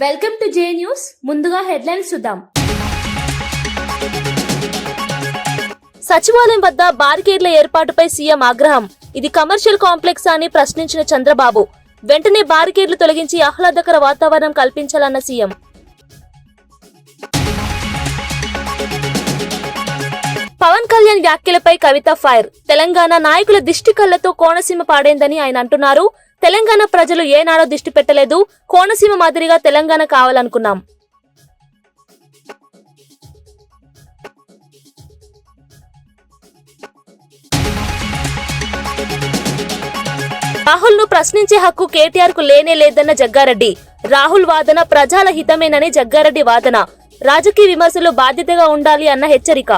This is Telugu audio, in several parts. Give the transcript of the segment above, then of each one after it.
Welcome to J news. ముందుగా హెడ్లైన్స్ చూద్దాం. సచివాలయం వద్ద బారికేడ్ల ఏర్పాటుపై సీఎం ఆగ్రహం. ఇది కమర్షియల్ కాంప్లెక్స్ అని ప్రశ్నించిన చంద్రబాబు. వెంటనే బారికేడ్లు తొలగించి ఆహ్లాదకర వాతావరణం కల్పించాలన్న సీఎం. పవన్ కళ్యాణ్ వ్యాఖ్యలపై కవిత ఫైర్. తెలంగాణ నాయకుల దిష్టి కళ్లతో కోనసీమ పాడైందని ఆయన అంటున్నారు. తెలంగాణ ప్రజలు ఏనాడో దిష్టి పెట్టలేదు. కోనసీమ మాదిరిగా తెలంగాణ కావాలనుకున్నాం. రాహుల్ ను ప్రశ్నించే హక్కు కేటీఆర్ కు లేనే లేదన్న జగ్గారెడ్డి. రాహుల్ వాదన ప్రజల హితమేనని జగ్గారెడ్డి వాదన. రాజకీయ విమర్శలు బాధ్యతగా ఉండాలి అన్న హెచ్చరిక.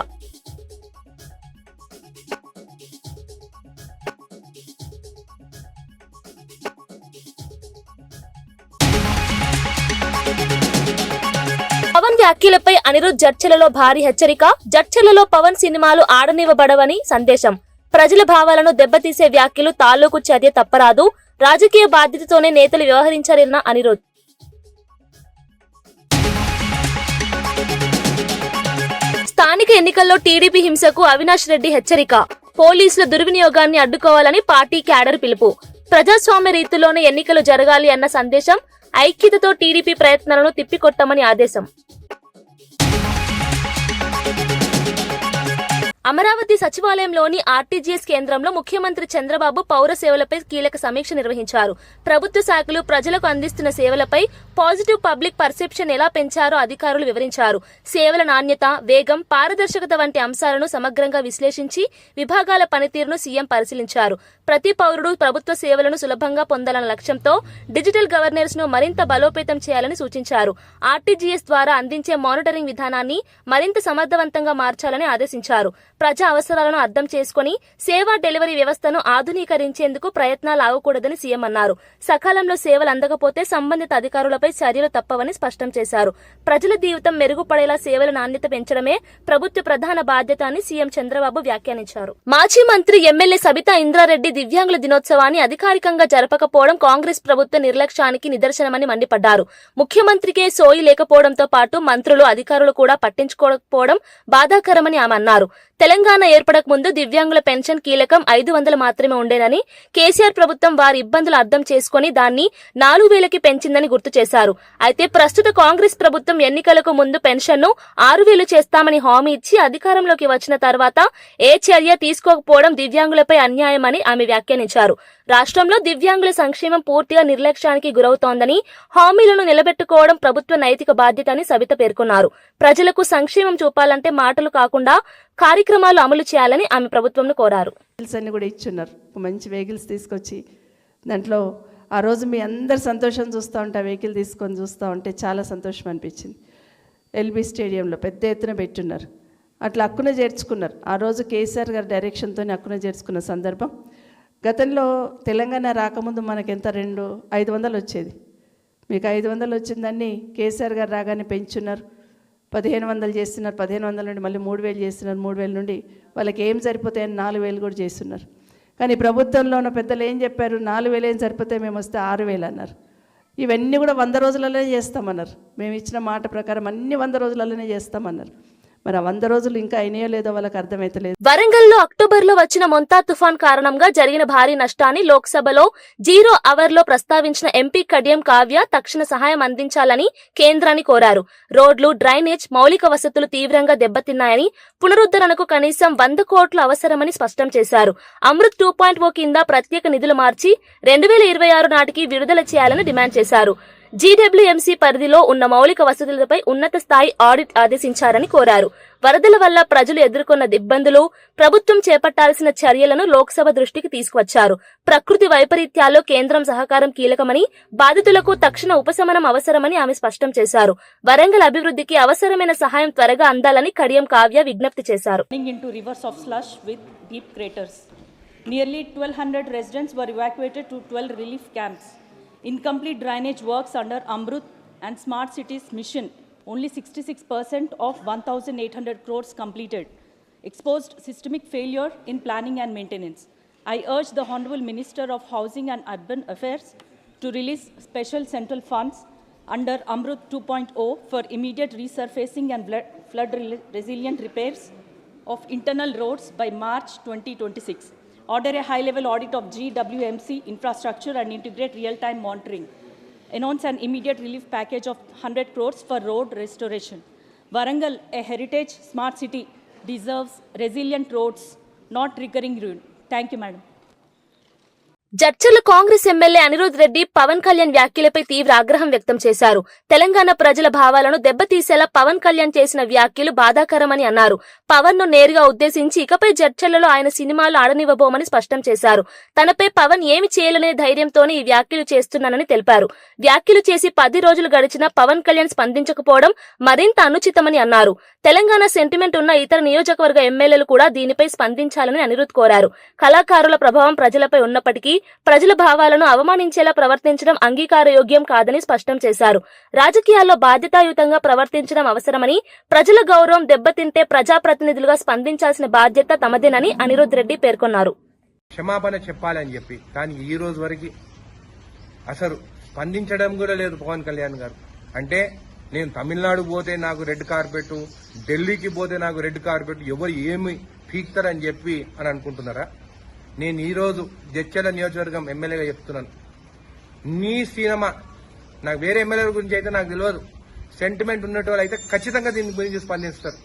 పవన్ వ్యాఖ్యలపై అనిరుద్ జడ్చలలో భారీ హెచ్చరిక. జడ్చలలో పవన్ సినిమాలు ఆడనివ్వబడవని సందేశం. ప్రజల భావాలను దెబ్బతీసే వ్యాఖ్యలు తాలూకు చర్య తప్పరాదు. రాజకీయ బాధ్యతతోనే నేతలు వ్యవహరించారన్న అనిరుద్. స్థానిక ఎన్నికల్లో టీడీపీ హింసకు అవినాష్ రెడ్డి హెచ్చరిక. పోలీసుల దుర్వినియోగాన్ని అడ్డుకోవాలని పార్టీ క్యాడర్ పిలుపు. ప్రజాస్వామ్య రీతిలోనే ఎన్నికలు జరగాలి అన్న సందేశం. ఐక్యతతో టీడీపీ ప్రయత్నాలను తిప్పికొట్టమని ఆదేశం. అమరావతి సచివాలయంలోని ఆర్టీజీఎస్ కేంద్రంలో ముఖ్యమంత్రి చంద్రబాబు పౌర సేవలపై కీలక సమీక్ష నిర్వహించారు. ప్రభుత్వ శాఖలు ప్రజలకు అందిస్తున్న సేవలపై పాజిటివ్ పబ్లిక్ పర్సెప్షన్ ఎలా పెంచారో అధికారులు వివరించారు. సేవల నాణ్యత, వేగం, పారదర్శకత వంటి అంశాలను సమగ్రంగా విశ్లేషించి విభాగాల పనితీరును సీఎం పరిశీలించారు. ప్రతి పౌరుడు ప్రభుత్వ సేవలను సులభంగా పొందాలన్న లక్ష్యంతో డిజిటల్ గవర్నెన్స్ ను మరింత బలోపేతం చేయాలని సూచించారు. ఆర్టీజీఎస్ ద్వారా అందించే మానిటరింగ్ విధానాన్ని మరింత సమర్థవంతంగా మార్చాలని ఆదేశించారు. ప్రజా అవసరాలను అర్థం చేసుకుని సేవా డెలివరీ వ్యవస్థను ఆధునీకరించేందుకు ప్రయత్నాలు ఆగకూడదని సీఎం అన్నారు. సకాలంలో సేవలు అందకపోతే సంబంధిత అధికారులపై చర్యలు తప్పవని స్పష్టం చేశారు. ప్రజల జీవితం మెరుగుపడేలా సేవల నాణ్యత పెంచడమే ప్రభుత్వ ప్రధాన బాధ్యత అని సీఎం చంద్రబాబు వ్యాఖ్యానించారు. మాజీ మంత్రి ఎమ్మెల్యే సబితా ఇంద్రారెడ్డి దివ్యాంగుల దినోత్సవాన్ని అధికారికంగా జరపకపోవడం కాంగ్రెస్ ప్రభుత్వ నిర్లక్ష్యానికి నిదర్శనమని మండిపడ్డారు. ముఖ్యమంత్రికే సోయి లేకపోవడంతో పాటు మంత్రులు, అధికారులు కూడా పట్టించుకోకపోవడం బాధాకరమని ఆమె అన్నారు. తెలంగాణ ఏర్పడక ముందు దివ్యాంగుల పెన్షన్ కీలకం 500 మాత్రమే ఉండేనని, కేసీఆర్ ప్రభుత్వం వారి ఇబ్బందులు అర్థం చేసుకుని దాన్ని 4000కి పెంచిందని గుర్తు చేశారు. అయితే ప్రస్తుత కాంగ్రెస్ ప్రభుత్వం ఎన్నికలకు ముందు పెన్షన్ను 6000 చేస్తామని హామీ ఇచ్చి అధికారంలోకి వచ్చిన తర్వాత ఏ చర్య తీసుకోకపోవడం దివ్యాంగులపై అన్యాయమని ఆమె వ్యాఖ్యానించారు. రాష్ట్రంలో దివ్యాంగుల సంక్షేమం పూర్తిగా నిర్లక్ష్యానికి గురవుతోందని, హామీలను నిలబెట్టుకోవడం ప్రభుత్వ నైతిక బాధ్యత అని సబిత పేర్కొన్నారు. ప్రజలకు సంక్షేమం చూపాలంటే మాటలు కాకుండా కార్యక్రమాలు అమలు చేయాలని ఆమె ప్రభుత్వంను కోరారు. అన్ని కూడా ఇచ్చున్నారు, మంచి వెహికల్స్ తీసుకొచ్చి దాంట్లో ఆ రోజు మీ అందరు సంతోషం చూస్తూ ఉంటే, ఆ వెహికల్ తీసుకొని చూస్తూ ఉంటే చాలా సంతోషం అనిపించింది. ఎల్బీ స్టేడియంలో పెద్ద ఎత్తున పెట్టున్నారు. అట్లా హక్కున చేర్చుకున్నారు. ఆ రోజు కేసీఆర్ గారి డైరెక్షన్తో హక్కున చేర్చుకున్న సందర్భం. గతంలో తెలంగాణ రాకముందు మనకి ఎంత 500 వచ్చేది. మీకు 500 వచ్చిందని కేసీఆర్ గారు రాగానే పెంచున్నారు. 1500 చేస్తున్నారు. 1500 నుండి మళ్ళీ 3000 చేస్తున్నారు. 3000 నుండి వాళ్ళకి ఏం సరిపోతాయని 4000 కూడా చేస్తున్నారు. కానీ ప్రభుత్వంలో ఉన్న పెద్దలు ఏం చెప్పారు? 4000 ఏం సరిపోతాయి, మేము వస్తే 6000 అన్నారు. ఇవన్నీ కూడా 100 రోజులలోనే చేస్తామన్నారు. మేము ఇచ్చిన మాట ప్రకారం అన్ని 100 రోజులలోనే చేస్తామన్నారు. మరి ఆ 100 రోజులు ఇంకా అయినాయో లేదో వాళ్ళకి అర్థమైతలేదు. వరంగల్లో అక్టోబర్లో వచ్చిన మొంతా తుఫాన్ కారణంగా జరిగిన భారీ నష్టాన్ని లోక్సభలో 0 అవర్లో ప్రస్తావించిన ఎంపీ కడియం కావ్య తక్షణ సహాయం అందించాలని కేంద్రాన్ని కోరారు. రోడ్లు, డ్రైనేజ్, మౌలిక వసతులు తీవ్రంగా దెబ్బతిన్నాయని, పునరుద్ధరణకు కనీసం 100 కోట్లు అవసరమని స్పష్టం చేశారు. అమృత్ 2.0 కింద ప్రత్యేక నిధులు మార్చి 2026 నాటికి విడుదల చేయాలని డిమాండ్ చేశారు. జీడబ్ల్యూఎంసీ పరిధిలో ఉన్న మౌలిక వసతులపై ఉన్నత స్థాయి ఆడిట్ ఆదేశించారని కోరారు. వరదల వల్ల ప్రజలు ఎదుర్కొన్న ఇబ్బందులు, ప్రభుత్వం చేపట్టాల్సిన చర్యలను లోక్సభ దృష్టికి తీసుకువచ్చారు. ప్రకృతి వైపరీత్యాల్లో కేంద్రం సహకారం కీలకమని, బాధితులకు తక్షణ ఉపశమనం అవసరమని ఆమె స్పష్టం చేశారు. వరంగల్ అభివృద్ధికి అవసరమైన సహాయం త్వరగా అందాలని కడియం కావ్య విజ్ఞప్తి చేశారు. Nearly 1200 residents were evacuated to 12 relief camps. Incomplete drainage works under Amrut and Smart Cities mission. Only 66% of 1,800 crores completed. Exposed systemic failure in planning and maintenance. I urge the Honorable Minister of Housing and Urban Affairs to release special central funds under Amrut 2.0 for immediate resurfacing and flood-resilient repairs of internal roads by March 2026. Order a high-level audit of GWMC infrastructure and integrate real-time monitoring. Announce an immediate relief package of 100 crores for road restoration. Warangal, a heritage smart city, deserves resilient roads, not recurring ruin. Thank you, Madam. Jadcherla Congress MLA Anirudh Reddy Pawan Kalyan వ్యాఖ్యలపై తీవ్ర ఆగ్రహం వ్యక్తం చేశారు. తెలంగాణ ప్రజల భావాలను దెబ్బతీసేలా పవన్ కళ్యాణ్ చేసిన వ్యాఖ్యలు బాధాకరమని అన్నారు. పవన్ ను నేరుగా ఉద్దేశించి ఇకపై జడ్చర్లలో ఆయన సినిమాలు ఆడనివ్వబోమని స్పష్టం చేశారు. తనపై పవన్ ఏమి చేయలేని ధైర్యంతోనే ఈ వ్యాఖ్యలు చేస్తున్నానని తెలిపారు. వ్యాఖ్యలు చేసి 10 రోజులు గడిచినా పవన్ కళ్యాణ్ స్పందించకపోవడం మరింత అనుచితమని అన్నారు. తెలంగాణ సెంటిమెంట్ ఉన్న ఇతర నియోజకవర్గ ఎమ్మెల్యేలు కూడా దీనిపై స్పందించాలని అనిరుద్ కోరారు. కళాకారుల ప్రభావం ప్రజలపై ఉన్నప్పటికీ ప్రజల భావాలను అవమానించేలా ప్రవర్తించడం అంగీకారయోగ్యం కాదని స్పష్టం చేశారు. రాజకీయాల్లో బాధ్యతాయుతంగా ప్రవర్తించడం అవసరమని, ప్రజల గౌరవం దెబ్బతింటే ప్రజాప్రతినిధులుగా స్పందించాల్సిన బాధ్యత తమదేనని అనిరుద్ రెడ్డి పేర్కొన్నారు. క్షమాపణ చెప్పాలని చెప్పి కానీ ఈ రోజు వరకు అసలు స్పందించడం కూడా లేదు పవన్ కళ్యాణ్ గారు. అంటే నేను తమిళనాడు పోతే నాకు రెడ్ కార్పెట్, ఢిల్లీకి పోతే నాకు రెడ్ కార్పెట్, ఎవరు ఏమి పీక్తారని చెప్పి అని అనుకుంటున్నారా? నేను ఈరోజు జడ్చర్ల నియోజకవర్గం ఎమ్మెల్యేగా చెప్తున్నాను, నీ సినిమా నాకు వేరే ఎమ్మెల్యేల గురించి అయితే నాకు తెలియదు, సెంటిమెంట్ ఉన్నట్టు అయితే ఖచ్చితంగా దీని గురించి స్పందిస్తారు.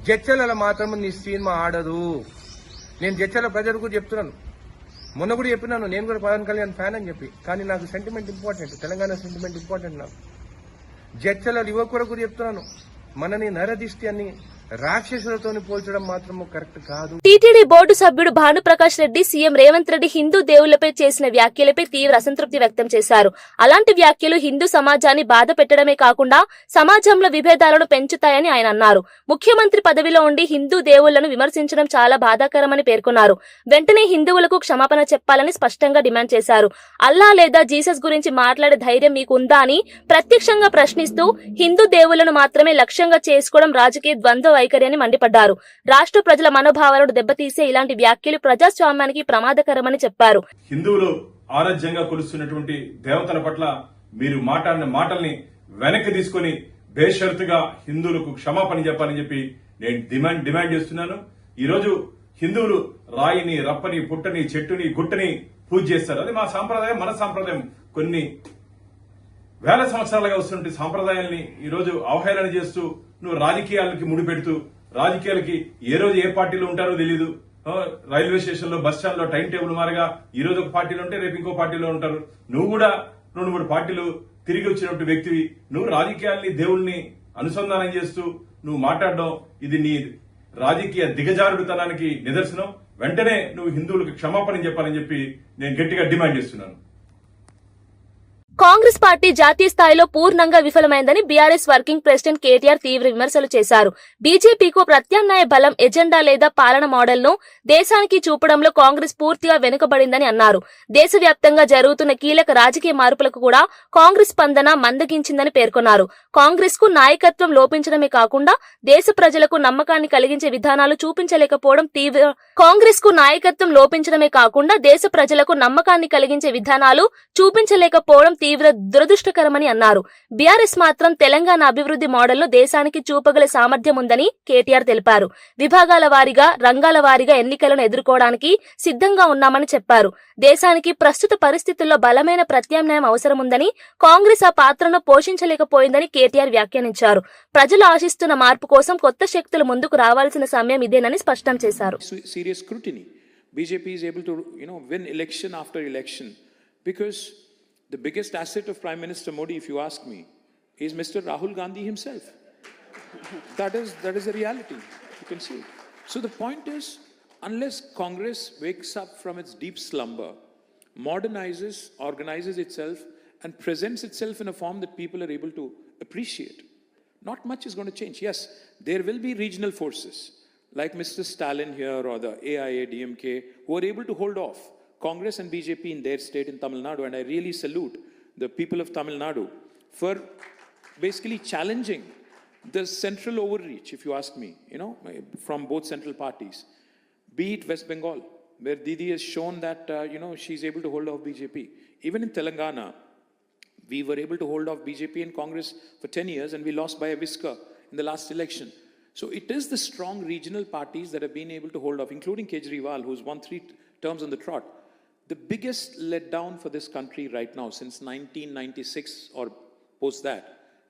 జడ్చర్లలో మాత్రం నీ సినిమా ఆడదు. నేను జడ్చర్ల ప్రజలు కూడా చెప్తున్నాను, మొన్న కూడా చెప్పినాను, నేను కూడా పవన్ కళ్యాణ్ ఫ్యాన్ అని చెప్పి. కానీ నాకు sentiment important, Telangana sentiment important. నాకు జడ్చర్ల యువకులకు కూడా చెప్తున్నాను, మనని నరదిష్టి అని రాక్షసులతో పోల్చడం మాత్రం కరెక్ట్ కాదు. టీటీడీ బోర్డు సభ్యుడు భానుప్రకాష్ రెడ్డి సీఎం రేవంత్ రెడ్డి హిందూ దేవుళ్లపై చేసిన వ్యాఖ్యలపై తీవ్ర అసంతృప్తి వ్యక్తం చేశారు. అలాంటి వ్యాఖ్యలు హిందూ సమాజాన్ని బాధ పెట్టడమే కాకుండా సమాజంలో విభేదాలను పెంచుతాయని ఆయన అన్నారు. ముఖ్యమంత్రి పదవిలో ఉండి హిందూ దేవుళ్లను విమర్శించడం చాలా బాధాకరమని పేర్కొన్నారు. వెంటనే హిందువులకు క్షమాపణ చెప్పాలని స్పష్టంగా డిమాండ్ చేశారు. అల్లా లేదా జీసస్ గురించి మాట్లాడే ధైర్యం మీకుందా అని ప్రత్యక్షంగా ప్రశ్నిస్తూ హిందూ దేవుళ్లను మాత్రమే లక్ష్యంగా చేసుకోవడం రాజకీయ ద్వంద్వ వైఖరి అని మండిపడ్డారు. రాష్ట్ర ప్రజల మనోభావాలను దెబ్బతీసే ఇలాంటి వ్యాఖ్యలు ప్రజాస్వామ్యానికి ప్రమాదకరమని చెప్పారు. హిందువులు ఆరాధ్యంగా కొలుస్తున్నటువంటి దేవతల పట్ల మీరు మాట్లాడిన మాటల్ని వెనక్కి తీసుకుని బేషరతుగా హిందువులకు క్షమాపణ చెప్పాలని చెప్పి నేను డిమాండ్ చేస్తున్నాను. ఈ రోజు హిందువులు రాయిని, రప్పని, పుట్టని, చెట్టుని, గుట్టని పూజ చేస్తారు. అది మా సాంప్రదాయం, మన సాంప్రదాయం. కొన్ని వేల సంవత్సరాలుగా వస్తున్న సాంప్రదాయాల్ని ఈ రోజు అవహేళన చేస్తూ నువ్వు రాజకీయాలకి ముడిపెడుతూ, రాజకీయాలకి ఏ రోజు ఏ పార్టీలో ఉంటారో తెలీదు. రైల్వే స్టేషన్ లో, బస్ స్టాండ్ లో టైం టేబుల్ మారగా ఈ రోజు ఒక పార్టీలో ఉంటే రేపు ఇంకో పార్టీలో ఉంటారు. నువ్వు కూడా 2-3 పార్టీలు తిరిగి వచ్చినట్టు వ్యక్తివి. నువ్వు రాజకీయాల్ని దేవుల్ని అనుసంధానం చేస్తూ నువ్వు మాట్లాడడం ఇది నీ రాజకీయ దిగజారుడుతనానికి నిదర్శనం. వెంటనే నువ్వు హిందువులకు క్షమాపణ చెప్పాలని చెప్పి నేను గట్టిగా డిమాండ్ చేస్తున్నాను. కాంగ్రెస్ పార్టీ జాతీయ స్థాయిలో పూర్ణంగా విఫలమైందని బీఆర్ఎస్ వర్కింగ్ ప్రెసిడెంట్ కేటీఆర్ తీవ్ర విమర్శలు చేశారు. బీజేపీకు ప్రత్యామ్నాయ బలం, ఎజెండా లేదా పాలన మోడల్ ను దేశానికి చూపడంలో కాంగ్రెస్ పూర్తిగా వెనుకబడిందని అన్నారు. దేశవ్యాప్తంగా జరుగుతున్న కీలక రాజకీయ మార్పులకు కూడా కాంగ్రెస్ స్పందన మందగించిందని పేర్కొన్నారు. కాంగ్రెస్ కు నాయకత్వం లోపించడమే కాకుండా దేశ ప్రజలకు నమ్మకాన్ని కలిగించే విధానాలు చూపించలేకపోవడం తీవ్ర దురదృష్టకరమని అన్నారు. బీఆర్ఎస్ మాత్రం తెలంగాణ అభివృద్ధి మోడల్ను దేశానికి చూపగల సామర్థ్యం ఉందని కేటీఆర్ తెలిపారు. విభాగాల వారీగా, రంగాల వారీగా ఎన్నికలను ఎదుర్కోవడానికి సిద్ధంగా ఉన్నామని చెప్పారు. దేశానికి ప్రస్తుత పరిస్థితుల్లో బలమైన ప్రత్యామ్నాయం అవసరముందని, కాంగ్రెస్ ఆ పాత్రను పోషించలేకపోయిందని కేటీఆర్ వ్యాఖ్యానించారు. ప్రజలు ఆశిస్తున్న మార్పు కోసం కొత్త శక్తులు ముందుకు రావాల్సిన సమయం ఇదేనని స్పష్టం చేశారు. Serious scrutiny. BJP is able to, win election after election because the biggest asset of Prime Minister Modi, if you ask me, is Mr. Rahul Gandhi himself. That is the reality. You can see. So the point is, unless Congress wakes up from its deep slumber, modernizes, organizes itself, and presents itself in a form that people are able to appreciate, not much is going to change. Yes, there will be regional forces like Mr. Stalin here or the AIA-DMK who are able to hold off Congress and BJP in their state in Tamil Nadu, and I really salute the people of Tamil Nadu for basically challenging the central overreach, if you ask me, from both central parties. Be it West Bengal, where Didi has shown that, she's able to hold off BJP. Even in Telangana, We were able to hold off BJP and Congress for 10 years and we lost by a whisker in the last election. So it is the strong regional parties that have been able to hold off, including Kejriwal, who's won 3 terms on the trot. The biggest letdown for this country right now since 1996 or post that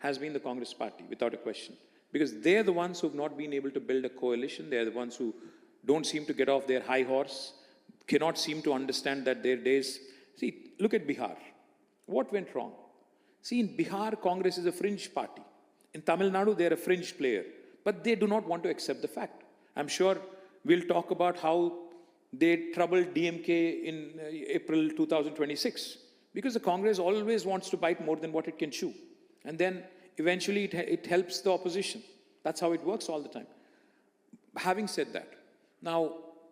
has been the Congress party, without a question. Because they're the ones who've not been able to build a coalition. They're the ones who don't seem to get off their high horse, cannot seem to understand that their days... See, look at Bihar. What went wrong? See, in Bihar, Congress is a fringe party. In Tamil Nadu, they're a fringe player. But they do not want to accept the fact. I'm sure we'll talk about how they troubled DMK in April 2026. Because the Congress always wants to bite more than what it can chew. And then eventually it helps the opposition. That's how it works all the time. Having said that, now...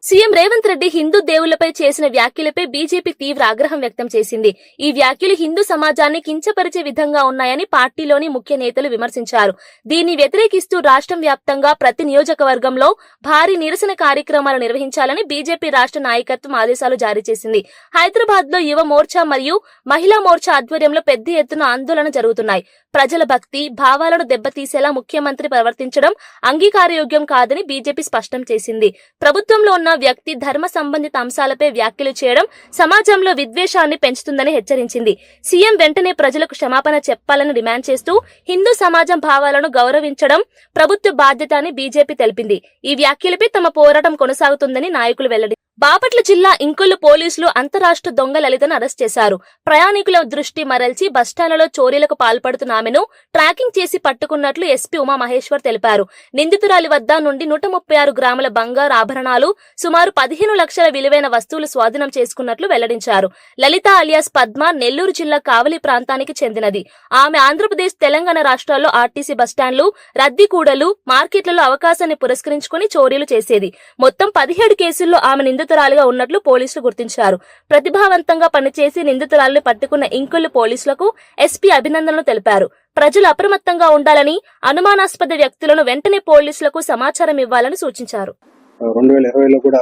CM Revanth Reddy Hindu దేవుళ్లపై చేసిన వ్యాఖ్యలపై బీజేపీ తీవ్ర ఆగ్రహం వ్యక్తం చేసింది. ఈ వ్యాఖ్యలు హిందూ సమాజాన్ని కించపరిచే విధంగా ఉన్నాయని పార్టీలోని ముఖ్య నేతలు విమర్శించారు. దీన్ని వ్యతిరేకిస్తూ రాష్ట్రం వ్యాప్తంగా ప్రతి నియోజకవర్గంలో భారీ నిరసన కార్యక్రమాలు నిర్వహించాలని బీజేపీ రాష్ట్ర నాయకత్వం ఆదేశాలు జారీ చేసింది. హైదరాబాద్ లో యువ మోర్చా మరియు మహిళా మోర్చా ఆధ్వర్యంలో పెద్ద ఎత్తున ఆందోళన జరుగుతున్నాయి. ప్రజల భక్తి భావాలను దెబ్బతీసేలా ముఖ్యమంత్రి ప్రవర్తించడం అంగీకారయోగ్యం కాదని బీజేపీ స్పష్టం చేసింది. ప్రభుత్వంలో ఉన్న వ్యక్తి ధర్మ సంబంధిత అంశాలపై వ్యాఖ్యలు చేయడం సమాజంలో విద్వేషాన్ని పెంచుతుందని హెచ్చరించింది. సీఎం వెంటనే ప్రజలకు క్షమాపణ చెప్పాలని డిమాండ్ చేస్తూ హిందూ సమాజం భావాలను గౌరవించడం ప్రభుత్వ బాధ్యత అని బీజేపీ తెలిపింది. ఈ వ్యాఖ్యలపై తమ పోరాటం కొనసాగుతుందని నాయకులు వెల్లడి. బాపట్ల జిల్లా ఇంకొల్లు పోలీసులు అంతరాష్ట్ర దొంగ లలితను అరెస్ట్ చేశారు. ప్రయాణికుల దృష్టి మరల్చి బస్టాండ్లలో చోరీలకు పాల్పడుతున్న ఆమెను ట్రాకింగ్ చేసి పట్టుకున్నట్లు ఎస్పీ ఉమామహేశ్వర్ తెలిపారు. నిందితురాలి వద్ద నుండి 136 గ్రాముల బంగారు ఆభరణాలు, సుమారు 15 లక్షల విలువైన వస్తువులు స్వాధీనం చేసుకున్నట్లు వెల్లడించారు. లలిత అలియాస్ పద్మ నెల్లూరు జిల్లా కావలి ప్రాంతానికి చెందినది. ఆమె ఆంధ్రప్రదేశ్ తెలంగాణ రాష్ట్రాల్లో ఆర్టీసీ బస్టాండ్లు, రద్దీకూడలు, మార్కెట్లలో అవకాశాన్ని పురస్కరించుకుని చోరీలు చేసేది. మొత్తం 17 కేసుల్లో ఆమె నిందితురాలిగా ఉన్నట్లు పోలీసులు గుర్తించారు. ప్రతిభావంతంగా పనిచేసి నిందితురాలిని పట్టుకున్న ఇంకొల్లు పోలీసులకు ఎస్పీ అభినందనలు తెలిపారు. ప్రజలు అప్రమత్తంగా ఉండాలని, అనుమానాస్పద వ్యక్తులను వెంటనే పోలీసులకు సమాచారం ఇవ్వాలని సూచించారు. 2020లో కూడా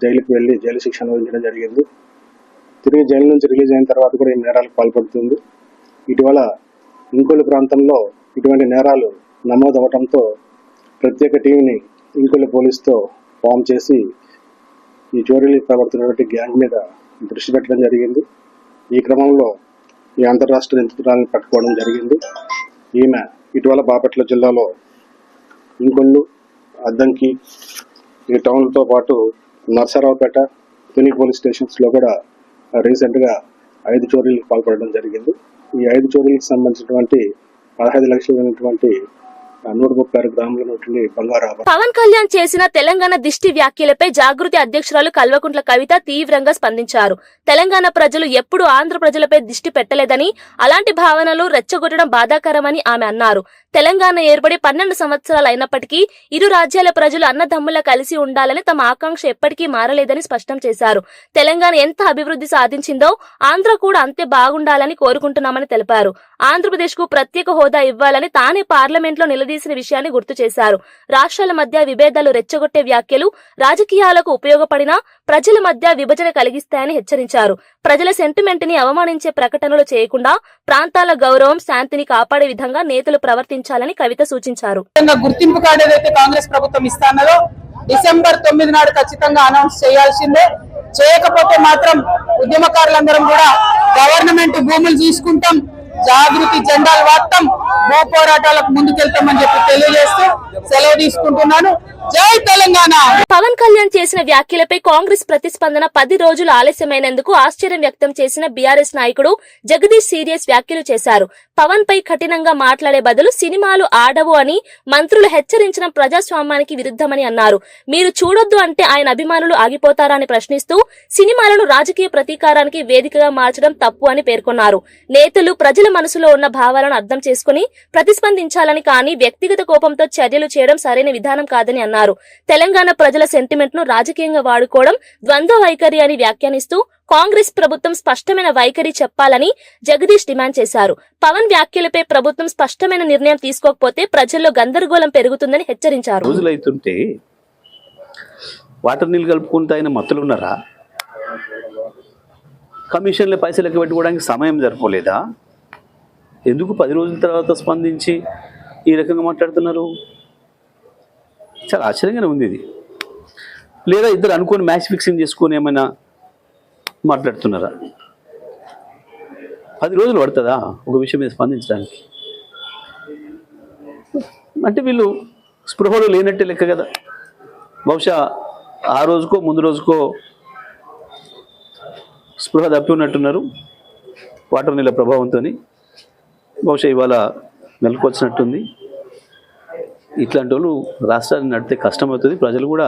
జైలుకి వెళ్లి జైలు శిక్ష అనుభవించడం జరిగింది. తిరిగి జైలు నుంచి రిలీజ్ అయిన తర్వాత కూడా ఈ నేరాలకు పాల్పడుతుంది. ఇటీవల ఇంకొల్లు ప్రాంతంలో ఇటువంటి నేరాలు నమోదవడంతో ప్రత్యేక టీంని ఇంకొల్లు పోలీసుతో ఫామ్ చేసి ఈ చోరీలకు ప్రవర్తినటువంటి గ్యాంగ్ మీద దృష్టి పెట్టడం జరిగింది. ఈ క్రమంలో ఈ అంతర్రాష్ట్ర నిందితురాలను పట్టుకోవడం జరిగింది. ఈమె ఇటీవల బాపట్ల జిల్లాలో ఇంకొల్లు, అద్దంకి ఈ టౌన్లతో పాటు నర్సరావుపేట, తుని పోలీస్ స్టేషన్స్లో కూడా రీసెంట్గా 5 చోరీలకు పాల్పడడం జరిగింది. ఈ 5 చోరీలకు సంబంధించినటువంటి 15 లక్షలైనటువంటి 136 గ్రాముల బంగారు. పవన్ కళ్యాణ్ చేసిన తెలంగాణ దిష్టి వ్యాఖ్యలపై జాగృతి అధ్యక్షురాలు కల్వకుంట్ల కవిత తీవ్రంగా స్పందించారు. తెలంగాణ ప్రజలు ఎప్పుడూ ఆంధ్ర ప్రజలపై దిష్టి పెట్టలేదని, అలాంటి భావనలు రెచ్చగొట్టడం బాధాకరమని ఆమె అన్నారు. తెలంగాణ ఏర్పడి 12 సంవత్సరాలు అయినప్పటికీ ఇరు రాజ్యాల ప్రజలు అన్నదమ్ములా కలిసి ఉండాలని తమ ఆకాంక్ష ఎప్పటికీ మారలేదని స్పష్టం చేశారు. తెలంగాణ ఎంత అభివృద్ధి సాధించిందో ఆంధ్ర కూడా అంతే బాగుండాలని కోరుకుంటున్నామని తెలిపారు. ఆంధ్రప్రదేశ్ కు ప్రత్యేక హోదా ఇవ్వాలని తానే పార్లమెంట్లో నిలదీసిన విషయాన్ని గుర్తు చేశారు. రాష్ట్రాల మధ్య విభేదాలు రెచ్చగొట్టే వ్యాఖ్యలు రాజకీయాలకు ఉపయోగపడినా ప్రజల మధ్య విభజన కలిగిస్తాయని హెచ్చరించారు. ప్రజల సెంటిమెంట్ ని అవమానించే ప్రకటనలు చేయకుండా ప్రాంతాల గౌరవం, శాంతిని కాపాడే విధంగా నేతలు ప్రవర్తించాలని కవిత సూచించారు. గుర్తింపు కార్డు ఏదైతే కాంగ్రెస్ ప్రభుత్వం ఇస్తానో డిసెంబర్ 9 నాడు ఖచ్చితంగా అనౌన్స్ చేయాల్సిందే. చేయకపోతే మాత్రం ఉద్యమకారులందరం కూడా గవర్నమెంట్ భూములు తీసుకుంటాం, జాగృతి జెండాలు వాడతాం, భూ పోరాటాలకు ముందుకెళ్తామని చెప్పి తెలియజేస్తూ సెలవు తీసుకుంటున్నాను. జై తెలంగాణ. పవన్ కళ్యాణ్ చేసిన వ్యాఖ్యలపై కాంగ్రెస్ ప్రతిస్పందన 10 రోజులు ఆలస్యమైనందుకు ఆశ్చర్యం వ్యక్తం చేసిన బీఆర్ఎస్ నాయకుడు జగదీష్ సీరియస్ వ్యాఖ్యలు చేశారు. పవన్ పై కఠినంగా మాట్లాడే బదులు సినిమాలు ఆడవు అని మంత్రులు హెచ్చరించడం ప్రజాస్వామ్యానికి విరుద్ధమని అన్నారు. మీరు చూడొద్దు అంటే ఆయన అభిమానులు ఆగిపోతారా అని ప్రశ్నిస్తూ సినిమాలను రాజకీయ ప్రతీకారానికి వేదికగా మార్చడం తప్పు అని పేర్కొన్నారు. నేతలు ప్రజల మనసులో ఉన్న భావాలను అర్థం చేసుకుని ప్రతిస్పందించాలని, కానీ వ్యక్తిగత కోపంతో చర్యలు చేయడం సరైన విధానం కాదని అన్నారు. తెలంగాణ ప్రజల సెంటిమెంట్ ను రాజకీయంగా వాడుకోవడం ద్వంద్వ వైఖరి అని వ్యాఖ్యానిస్తూ కాంగ్రెస్ ప్రభుత్వం స్పష్టమైన వైఖరి చెప్పాలని జగదీష్ డిమాండ్ చేశారు. పవన్ వ్యాఖ్యలపై ప్రభుత్వం స్పష్టమైన నిర్ణయం తీసుకోకపోతే ప్రజల్లో గందరగోళం పెరుగుతుందని హెచ్చరించారు. రోజులైతుంటే వాటర్ నీళ్ళు కలుపుకుంటూ ఆయన మత్తులున్నారా? కమిషన్ల పైసలకి పెట్టుకోవడానికి సమయం సరిపోలేదా? ఎందుకు 10 రోజుల తర్వాత స్పందించి ఈ రకంగా మాట్లాడుతున్నారు? చాలా ఆశ్చర్యంగానే ఉంది ఇది. లేదా ఇద్దరు అనుకొని మ్యాచ్ ఫిక్సింగ్ చేసుకొని ఏమైనా మాట్లాడుతున్నారా? 10 రోజులు పడుతుందా ఒక విషయం మీద స్పందించడానికి? అంటే వీళ్ళు స్పృహలో లేనట్టే లెక్క కదా. బహుశా ఆ రోజుకో ముందు రోజుకో స్పృహ తప్పి ఉన్నట్టున్నారు వాటర్ నీళ్ళ ప్రభావంతో. బహుశా ఇవాళ మెలకొచ్చినట్టుంది. ఇట్లాంటి వాళ్ళు రాష్ట్రాన్ని నడితే కష్టమవుతుంది. ప్రజలు కూడా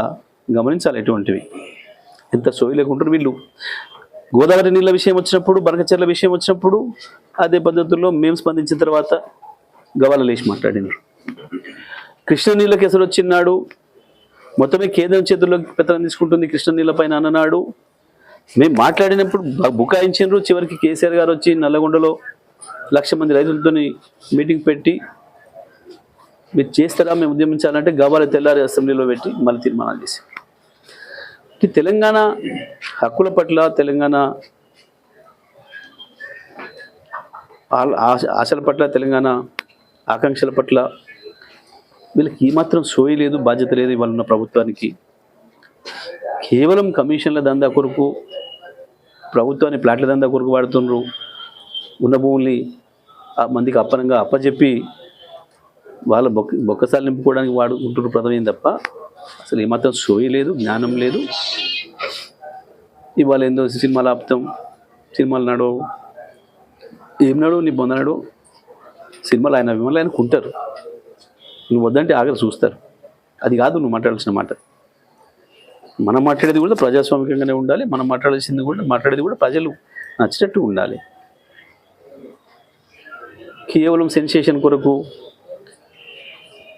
గమనించాలి ఎటువంటివి. ఎంత సోయి లేకుంటారు వీళ్ళు. గోదావరి నీళ్ళ విషయం వచ్చినప్పుడు, బనకచెర్ల విషయం వచ్చినప్పుడు అదే పద్ధతుల్లో మేము స్పందించిన తర్వాత గవాల లేచి మాట్లాడినారు. కృష్ణ నీళ్ళ కేసులు వచ్చినాడు, మొత్తమే కేంద్రం చేతుల్లోకి పెత్తనం తీసుకుంటుంది కృష్ణ నీళ్ళ పైన అన్ననాడు. మేము మాట్లాడినప్పుడు బుకాయించారు. చివరికి కేసీఆర్ గారు వచ్చి నల్లగొండలో 1,00,000 మంది రైతులతో మీటింగ్ పెట్టి మీరు చేస్తారా మేము ఉద్యమించాలంటే గవాల తెల్లారి అసెంబ్లీలో పెట్టి మళ్ళీ తీర్మానాలు చేశారు. తెలంగాణ హక్కుల పట్ల, తెలంగాణ ఆశల పట్ల, తెలంగాణ ఆకాంక్షల పట్ల వీళ్ళకి ఏమాత్రం సోయి లేదు, బాధ్యత లేదు ఇవాళ ఉన్న ప్రభుత్వానికి. కేవలం కమిషన్ల దందా కొరకు, ప్రభుత్వాన్ని ప్లాట్ల దందా కొరకు వాడుతున్నారు. ఉన్న భూముల్ని మందికి అప్పనంగా అప్పచెప్పి వాళ్ళ బొక్కసాలు నింపుకోవడానికి వాడుకుంటున్నారు ప్రధానం తప్ప అసలు ఏమాత్రం సోయి లేదు, జ్ఞానం లేదు. ఇవాళ ఏందో సినిమాలు ఆపుతాం, సినిమాలు నడవు, ఏం నడవు, నీ పొందనడు. సినిమాలు ఆయన విమలు ఆయన కుంటారు, నువ్వు వద్దంటే ఆగరు చూస్తారు. అది కాదు నువ్వు మాట్లాడాల్సిన మాట. మనం మాట్లాడేది కూడా ప్రజాస్వామికంగానే ఉండాలి. మనం మాట్లాడేది కూడా ప్రజలు నచ్చినట్టు ఉండాలి. కేవలం సెన్సేషన్ కొరకు,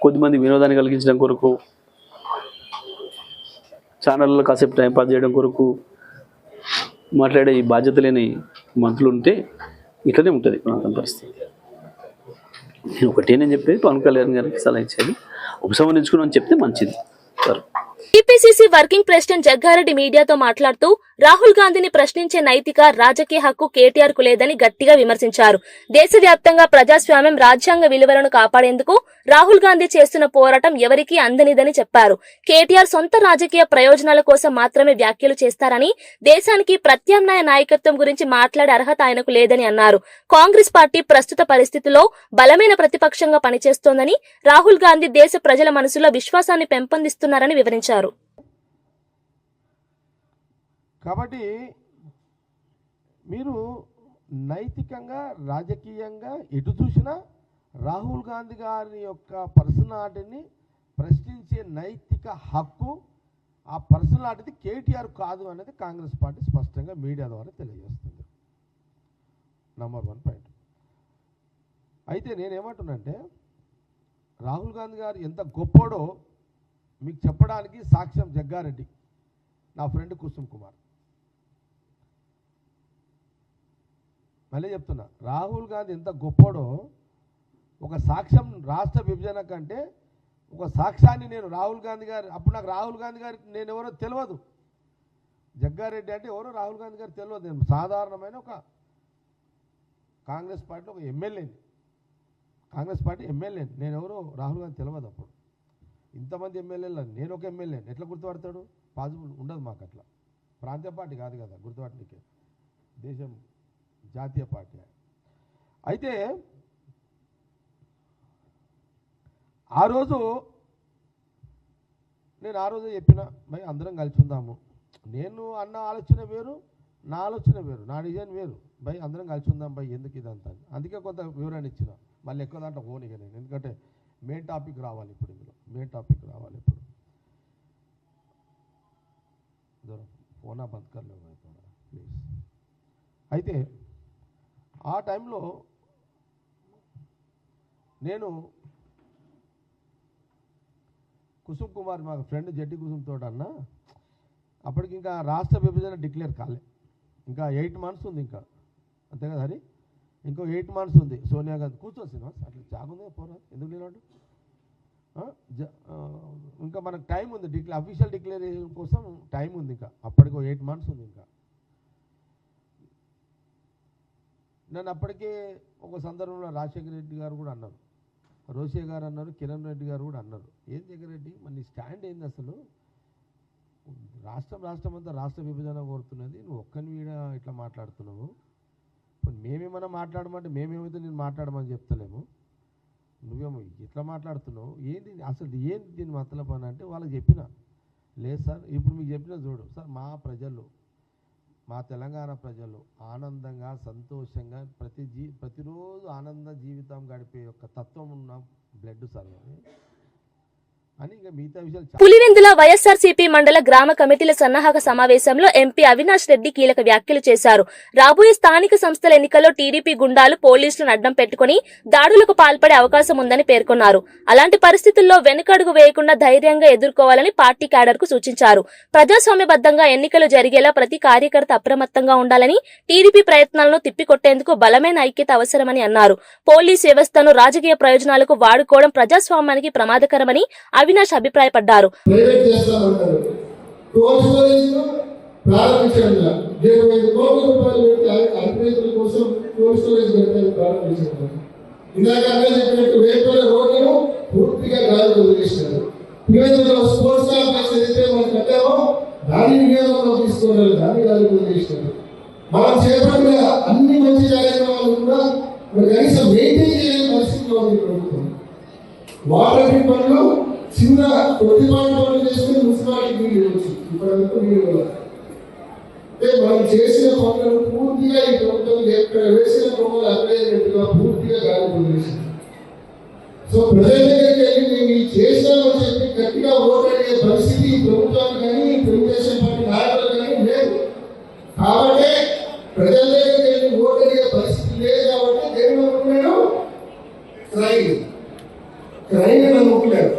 కొద్దిమంది వినోదాన్ని కలిగించడం కొరకు, ఛానళ్ళలో కాసేపు టైంపాస్ చేయడం కొరకు మాట్లాడే ఈ బాధ్యత లేని మంత్రులు ఉంటే ఇట్లనే ఉంటుంది ప్రాంతం పరిస్థితి. నేను ఒకటే చెప్పేది, పవన్ కళ్యాణ్ గారికి సలహా ఇచ్చేది ఉపసంహరించుకుని చెప్తే మంచిది. టీపీసీసీ వర్కింగ్ ప్రెసిడెంట్ జగ్గారెడ్డి మీడియాతో మాట్లాడుతూ రాహుల్ గాంధీని ప్రశ్నించే నైతిక, రాజకీయ హక్కు కేటీఆర్ కు లేదని గట్టిగా విమర్శించారు. దేశవ్యాప్తంగా ప్రజాస్వామ్యం, రాజ్యాంగ విలువలను కాపాడేందుకు రాహుల్ గాంధీ చేస్తున్న పోరాటం ఎవరికీ అందనిదని చెప్పారు. కేటీఆర్ సొంత రాజకీయ ప్రయోజనాల కోసం మాత్రమే వ్యాఖ్యలు చేస్తారని, దేశానికి ప్రత్యామ్నాయ నాయకత్వం గురించి మాట్లాడే అర్హత ఆయనకు లేదని అన్నారు. కాంగ్రెస్ పార్టీ ప్రస్తుత పరిస్థితుల్లో బలమైన ప్రతిపక్షంగా పనిచేస్తోందని, రాహుల్ గాంధీ దేశ ప్రజల మనసులో విశ్వాసాన్ని పెంపొందిస్తున్నారని వివరించారు. కాబట్టి మీరు నైతికంగా, రాజకీయంగా ఎటు చూసినా రాహుల్ గాంధీ గారి యొక్క పర్సనాలిటీని ప్రశ్నించే నైతిక హక్కు, ఆ పర్సనాలిటీ కేటీఆర్ కాదు అనేది కాంగ్రెస్ పార్టీ స్పష్టంగా మీడియా ద్వారా తెలియజేస్తుంది. Number 1 point. అయితే నేనేమంటున్నానంటే రాహుల్ గాంధీ గారు ఎంత గొప్పోడో మీకు చెప్పడానికి సాక్ష్యం జగ్గారెడ్డి, నా ఫ్రెండ్ కుసుమ్ కుమార్. మళ్ళీ చెప్తున్నా, రాహుల్ గాంధీ ఎంత గొప్పోడో ఒక సాక్ష్యం, రాష్ట్ర విభజన కంటే ఒక సాక్ష్యాన్ని నేను రాహుల్ గాంధీ గారు, అప్పుడు నాకు రాహుల్ గాంధీ గారు నేను ఎవరో తెలియదు, జగ్గారెడ్డి అంటే ఎవరో రాహుల్ గాంధీ గారు తెలియదు. నేను సాధారణమైన ఒక కాంగ్రెస్ పార్టీలో ఒక ఎమ్మెల్యేని, కాంగ్రెస్ పార్టీ ఎమ్మెల్యేని, నేను ఎవరో రాహుల్ గాంధీ తెలియదు. అప్పుడు ఇంతమంది ఎమ్మెల్యేలు నేను ఒక ఎమ్మెల్యేని ఎట్లా గుర్తుపడతాడు? పాసిబుల్ ఉండదు మాకు. అట్లా ప్రాంతీయ పార్టీ కాదు కదా గుర్తుపట్టడానికి, దేశం జాతీయ పార్టీ. అయితే ఆ రోజు చెప్పిన భయ్ అందరం కలిసి ఉందాము. నేను అన్న ఆలోచన వేరు, నా ఆలోచన వేరు, నా డిజైన్ వేరు. భయ్ అందరం కలిసి ఉందాం భయ్, ఎందుకు ఇదంతా. అందుకే కొంత వివరణ ఇచ్చిన. మళ్ళీ ఎక్కువ దాంట్లో ఓనిగా నేను, ఎందుకంటే మెయిన్ టాపిక్ రావాలి ఇప్పుడు, ఇందులో మెయిన్ టాపిక్ రావాలి ఇప్పుడు. ఫోనా బంద్ కర్లేవు ప్లీజ్. అయితే ఆ టైంలో నేను కుసుమ్ కుమార్, మా ఫ్రెండ్ జట్టి కుసుమ్ తోట అన్న, అప్పటికి ఇంకా రాష్ట్ర విభజన డిక్లేర్ కాలే, ఇంకా 8 months ఉంది, ఇంకా అంతే కదా హరి, ఇంకో 8 months ఉంది. సోనియా గాంధీ కూర్చో శ్రీనివాస్, అట్లా జాగుంది పోరా, ఎందుకు లేనాడు, ఇంకా మనకు టైం ఉంది, అఫీషియల్ డిక్లరేషన్ కోసం టైం ఉంది, ఇంకా అప్పటికో 8 months ఉంది. ఇంకా నన్ను అప్పటికే ఒక సందర్భంలో రాజశేఖర రెడ్డి గారు కూడా అన్నారు, రోషే గారు అన్నారు, కిరణ్ రెడ్డి గారు కూడా అన్నారు, ఏం జగన్ రెడ్డి మరి నీ స్టాండ్ ఏంది అసలు, రాష్ట్రం అంతా రాష్ట్ర విభజన కోరుతున్నది, నువ్వు ఒక్కని వీడ ఇట్లా మాట్లాడుతున్నావు, ఇప్పుడు మేమేమన్నా మాట్లాడమంటే మేమేమైతే నేను మాట్లాడమని చెప్తలేము, నువ్వేమో ఇట్లా మాట్లాడుతున్నావు, ఏంటి అసలు ఏంటి దీని మతలబ్ అని అంటే వాళ్ళకి చెప్పిన, లేదు సార్ ఇప్పుడు మీకు చెప్పిన చూడు సార్, మా ప్రజలు మా తెలంగాణ ప్రజలు ఆనందంగా సంతోషంగా ప్రతిరోజు ఆనంద జీవితం గడిపే యొక్క తత్వం ఉన్న బ్లడ్ సార్ అని ఇంకా మిగతా విషయాలు. పులివెందుల వైఎస్ఆర్సీపీ మండల గ్రామ కమిటీల సన్నాహక సమావేశంలో ఎంపీ అవినాష్ రెడ్డి కీలక వ్యాఖ్యలు చేశారు. రాబోయే స్థానిక సంస్థల ఎన్నికల్లో టీడీపీ గుండాలు పోలీసులను అడ్డం పెట్టుకుని దాడులకు పాల్పడే అవకాశం ఉందని పేర్కొన్నారు. అలాంటి పరిస్థితుల్లో వెనుకడుగు వేయకుండా ధైర్యంగా ఎదుర్కోవాలని పార్టీ క్యాడర్కు సూచించారు. ప్రజాస్వామ్యబద్దంగా ఎన్నికలు జరిగేలా ప్రతి కార్యకర్త అప్రమత్తంగా ఉండాలని, టీడీపీ ప్రయత్నాలను తిప్పికొట్టేందుకు బలమైన ఐక్యత అవసరమని అన్నారు. పోలీస్ వ్యవస్థను రాజకీయ ప్రయోజనాలకు వాడుకోవడం ప్రజాస్వామ్యానికి ప్రమాదకరమని అవినాష్ అభిప్రాయపడ్డారు. మనం చేపట్టిన అన్ని మంచి కార్యక్రమాలు కూడా కనీసం మెయింటైన్ చేయని పరిస్థితిలో ఉంది ప్రభుత్వం. వాటర్ ట్రీట్ పనులు చిన్న కొద్దిపాటి పనులు చేస్తే మున్సిపాలిటీ నీళ్ళు ఇవ్వచ్చు, ఇప్పటివరకు నీళ్ళు అంటే మనం చేసిన పనులను పూర్తిగా ఈ ప్రభుత్వం ఎక్కడ వేసిన బొమ్మలు అక్కడేట్టుగా పూర్తిగా గాలి వదిలేసింది. సో ప్రజల దగ్గరికి వెళ్ళి మేము చేసినామని చెప్పి గట్టిగా ఓటాడే పరిస్థితి ఈ ప్రభుత్వానికి కానీ తెలుగుదేశం పార్టీ నాయకులు కానీ లేదు. కాబట్టి ప్రజల దగ్గరికి వెళ్ళి ఓటాడే పరిస్థితి లేదు. కాబట్టి దేని నమ్ముకున్నాడు? క్రైమ్ నమ్ముకున్నాడు,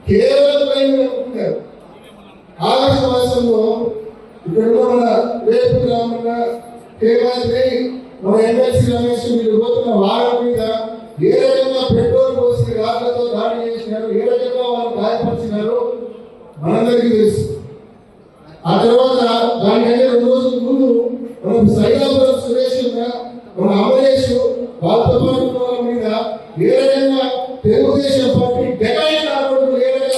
కేవలం క్రైమ్ నమ్ముకున్నాడు. ఆగస్టు మాసంలో ఇక్కడ మన రేపు రామన్న కేమాద్రి మన ఎమ్మెల్సీ రమేష్ వీళ్ళు పోతున్న వారం మీద ఏ రకంగా పెట్రోల్ పోసి రాళ్లతో దాడి చేసినారు, ఏ రకంగా వాళ్ళు గాయపరిచినారు మనందరికీ తెలుసు. ఆ తర్వాత దానికంటే 2 రోజుల ముందు మనం సైదాపురం సురేష్ మన అమరేష్ వాళ్ళతో పాటు వాళ్ళ మీద ఏ రకంగా తెలుగుదేశం పార్టీ డెకాయిట్ రాబోతుంది, ఏ రకంగా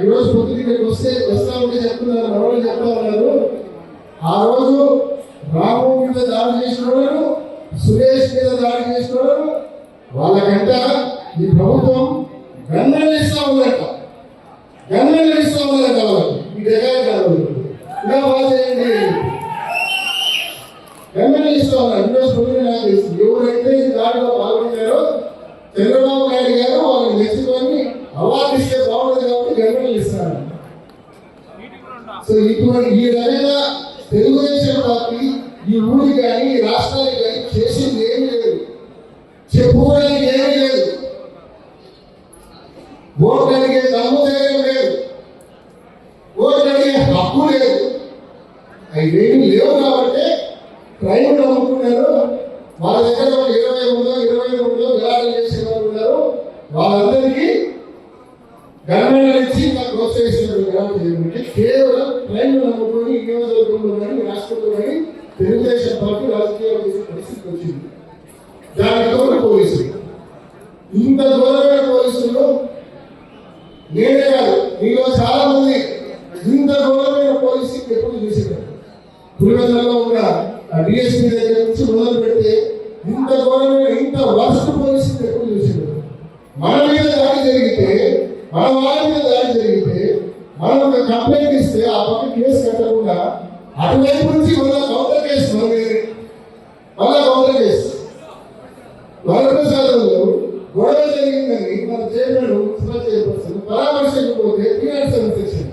ఈరోజు పొద్దున్నకి వస్తా ఉంటే చెప్తున్నారు, ఎవరు చెప్తా ఉన్నారు, ఆ రోజు రాము మీద దాడి చేసిన వాళ్ళు, సురేష్ మీద దాడి చేసిన వాళ్ళు, వాళ్ళకంట ఈ ప్రభుత్వం గన్మెన్లు ఇస్తా ఉందట, వాళ్ళకి ఈ డెకాయిట్ రాబోతుంది. ఇలా బాగా చేయండి, గన్మెన్లు ఇస్తా ఉన్నారు. ఈరోజు పొద్దున్న నాకు తెలుసు, ఎవరైతే ఈ దాడిలో పాల్గొన్నారో చంద్రబాబు నాయుడు గారు వాళ్ళని మెచ్చుకొని అవార్డు ఇస్తే బాగుంటుంది కాబట్టి గన్మెన్లు ఇస్తారు. సో ఇటువంటి ఈ రకంగా తెలుగుదేశం పార్టీ ఈ ఊరికి కానీ ఈ రాష్ట్రానికి కానీ చేసింది ఏమీ లేదు, చెప్పుకోవడానికి ఏమీ లేదు, ఓట్లు అడిగే దమ్ము ధైర్యం లేదు, ఓట్లు అడిగే హక్కు లేదు. అవి ఏమీ లేవు కాబట్టి క్రైమ్ నమ్ముకున్నారు. వాళ్ళ దగ్గర 23 విరాళాలు చేసే వాళ్ళు ఉన్నారు. వాళ్ళందరికీ గవర్నమెంట్ ఇచ్చి నాకు ప్రోత్సహిస్తున్నారు విరాళాలు చేయడానికి. కేవలం క్రైమ్ నమ్ముకొని ఈ నియోజకవర్గంలో కానీ రాష్ట్రంలో కానీ తెలుగుదేశం పార్టీ రాజకీయాలు చేసే పరిస్థితి వచ్చింది. దానితో పోలీసులు ఇంత ఘోరమైన పోలీసులు నేనే కాదు, మీలో చాలా మంది ఇంత ఘోరమైన పోలీసులు ఎప్పుడు చూసేవారు. పులివెందులలో ఉన్న డిఎస్పీ దగ్గర నుంచి మొదలు పెడితే ఇంత ఘోరమైన ఇంత వర్స్ట్ పోలీసులు ఎప్పుడు చూసేవారు. మన మీద దాడి జరిగితే, మన వాళ్ళ మీద దాడి జరిగితే మనం ఒక కంప్లైంట్ ఇస్తే ఆ పక్క కేసు కట్టకుండా అటువైపు నుంచి మళ్ళీ కౌంటర్ కేసు, మళ్ళీ కౌంటర్ కేసు. వరప్రసాదంలో గొడవ జరిగిందని మన చైర్మన్ మున్సిపల్ చైర్పర్సన్ పరామర్శకు పోతే సెక్షన్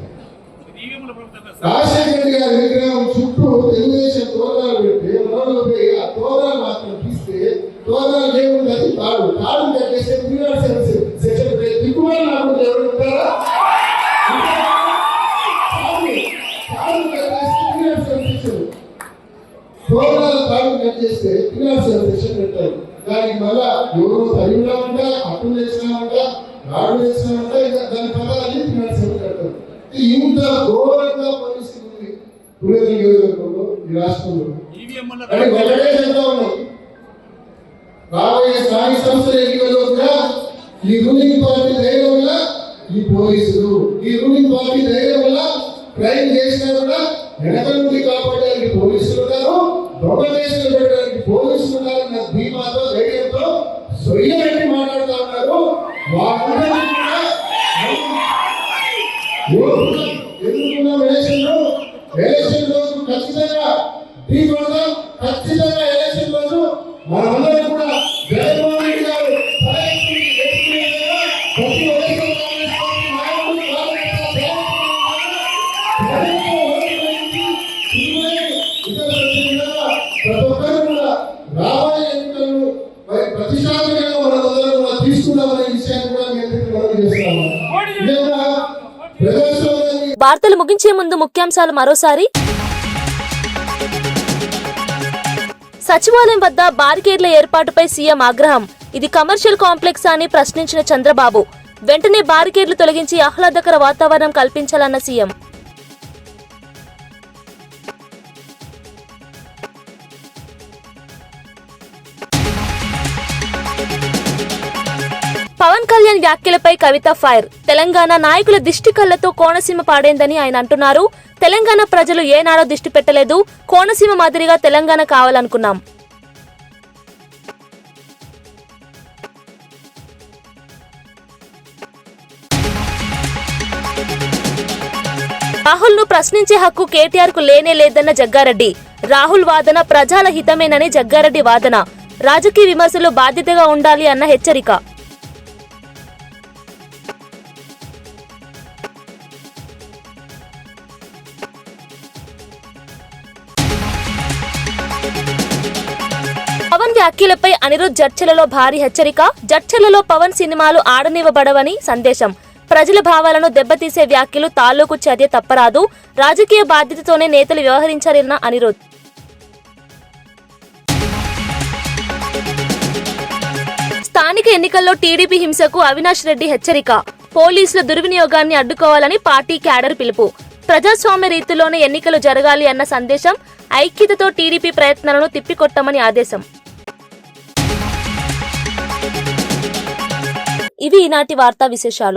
రాజశేఖర రెడ్డి గారి విగ్రహం చుట్టూ తెలుగుదేశం తోరణాలు పెడితే మనలో పోయి ఆ తోరణాలు మాత్రం తీస్తే తోరణాలు ఏముంది, అది తాడు కట్టేస్తే సెక్షన్ దిక్కుమని నాకు ఎవరు ఉంటారా? తోరణాలు తాడు కట్ చేస్తే సెక్షన్ పెట్టారు. దానికి మళ్ళా ఎవరో తగినామంట, అప్పులు చేసినామంట, రాడు చేసినామంట, దాని పదాలన్నీ కడతారు. ఇంత ఘోరంగా పరిస్థితి ఉంది పులివెందుల నియోజకవర్గంలో ఈ రాష్ట్రంలో. అని ఒకటే చెప్తా ఉన్నాం, రాబోయే స్థానిక సంస్థల ఎన్నికల్లో కూడా ఈ రూలింగ్ పార్టీ ధైర్యం వల్ల ఈ పోలీసులు, ఈ రూలింగ్ పార్టీ ధైర్యం వల్ల క్రైమ్ చేసినా కూడా వెనక నుండి కాపాడడానికి పోలీసులు ఉన్నారు, దొంగ కేసులు పెట్టడానికి పోలీసులు ఉన్నారు. నా ధీమాతో ధైర్యంతో సొయ్యని మాట్లాడుతూ ఉన్నారు. వాళ్ళందరినీ కూడా ఎన్నుకున్న ఎలక్షన్ రోజు ఖచ్చితంగా ఢీకొడదాం. ఖచ్చితంగా ఎలక్షన్ రోజు మనమందరం కూడా జగన్మోహన్ రెడ్డి గారు ప్రతి ఒక్కరు కూడా రాబోయే ఎన్నికలు ప్రతిష్టాత్మకంగా మనమందరం కూడా తీసుకున్నామనే విషయాన్ని కూడా మీ అందరికీ మనం చేస్తాము. ప్రజాస్వామ్యాన్ని వార్తలు ముగించే ముందు ముఖ్యాంశాలు మరోసారి. సచివాలయం వద్ద బారికేడ్ల ఏర్పాటుపై సీఎం ఆగ్రహం. ఇది కమర్షియల్ కాంప్లెక్స్ అని ప్రశ్నించిన చంద్రబాబు. వెంటనే బారికేడ్లు తొలగించి ఆహ్లాదకర వాతావరణం కల్పించాలన్న సీఎం. పవన్ కళ్యాణ్ వ్యాఖ్యలపై కవిత ఫైర్. తెలంగాణ నాయకుల దిష్టి కళ్లతో కోనసీమ పాడైందని ఆయన అంటున్నారు. తెలంగాణ ప్రజలు ఏనాడో దిష్టి పెట్టలేదు, కోనసీమ మాదిరిగా తెలంగాణ కావాలనుకున్నాం. రాహుల్ ను ప్రశ్నించే హక్కు కేటీఆర్ కు లేనే లేదన్న జగ్గారెడ్డి. రాహుల్ వాదన ప్రజల హితమేనని జగ్గారెడ్డి వాదన. రాజకీయ విమర్శలు బాధ్యతగా ఉండాలి అన్న హెచ్చరిక. పవన్ వ్యాఖ్యలపై అనిరుద్ జడ్చలలో భారీ హెచ్చరిక. జడ్చలలో పవన్ సినిమాలు ఆడనివ్వబడవని సందేశం. ప్రజల భావాలను దెబ్బతీసే వ్యాఖ్యలు తాలూకు చర్య తప్పరాదు. రాజకీయ బాధ్యతతోనే నేతలు వ్యవహరించారన్న అనిరుద్. స్థానిక ఎన్నికల్లో టీడీపీ హింసకు అవినాష్ రెడ్డి హెచ్చరిక. పోలీసుల దుర్వినియోగాన్ని అడ్డుకోవాలని పార్టీ క్యాడర్ పిలుపు. ప్రజాస్వామ్య రీతిలోనే ఎన్నికలు జరగాలి అన్న సందేశం. ఐక్యతతో టీడీపీ ప్రయత్నాలను తిప్పికొట్టమని ఆదేశం. ఇవి ఈనాటి వార్తా విశేషాలు.